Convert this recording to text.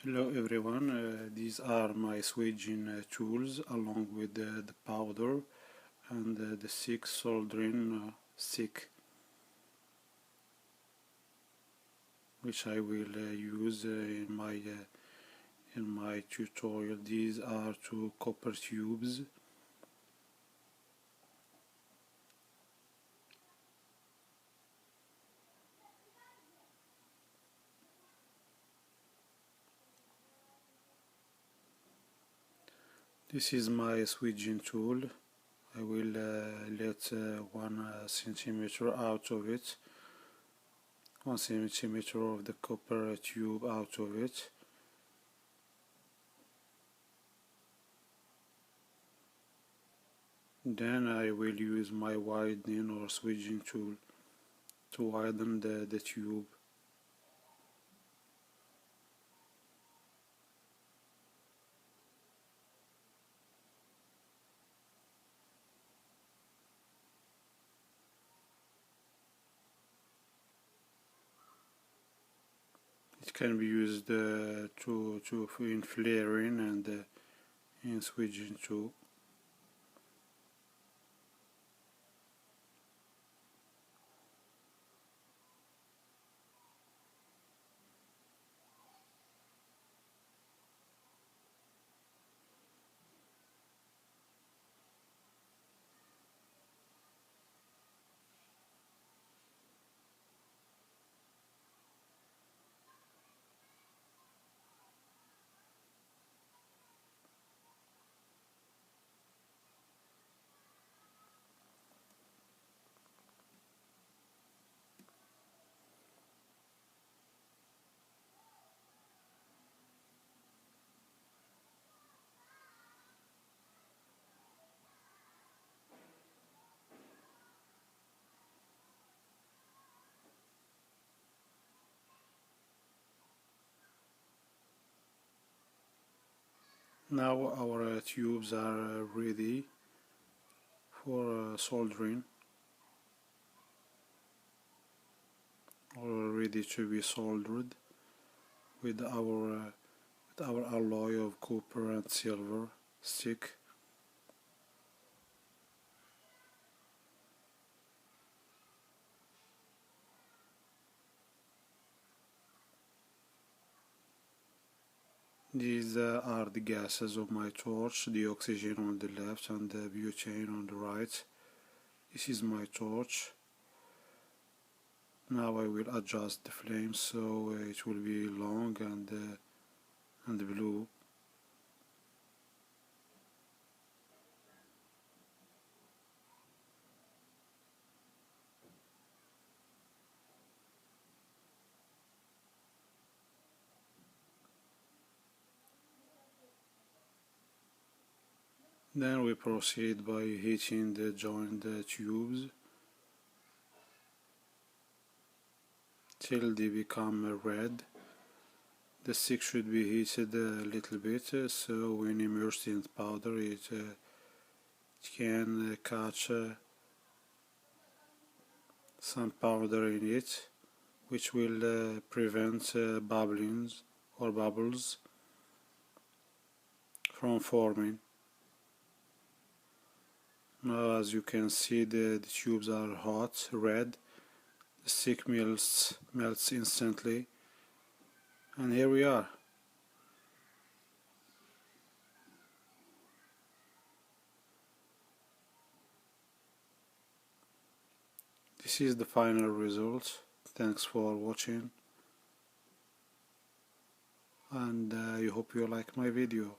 Hello everyone, these are my swaging tools along with the powder and the thick soldering stick, which I will use in my tutorial. These are two copper tubes. This is my swaging tool. I will let 1 centimeter out of it, 1 centimeter of the copper tube out of it. Then I will use my widening or swaging tool to widen the tube. It can be used in flaring and in switching too. Now our tubes are ready for soldering, or ready to be soldered with our alloy of copper and silver stick. These are the gases of my torch, the oxygen on the left and the butane on the right. This is my torch. Now I will adjust the flame so it will be long and blue. Then we proceed by heating the joined tubes till they become red. The stick should be heated a little bit, so when immersed in powder it can catch some powder in it, which will prevent bubbles from forming. Now, as you can see, the tubes are hot, red. The stick melts instantly, and here we are. This is the final result. Thanks for watching, and I hope you like my video.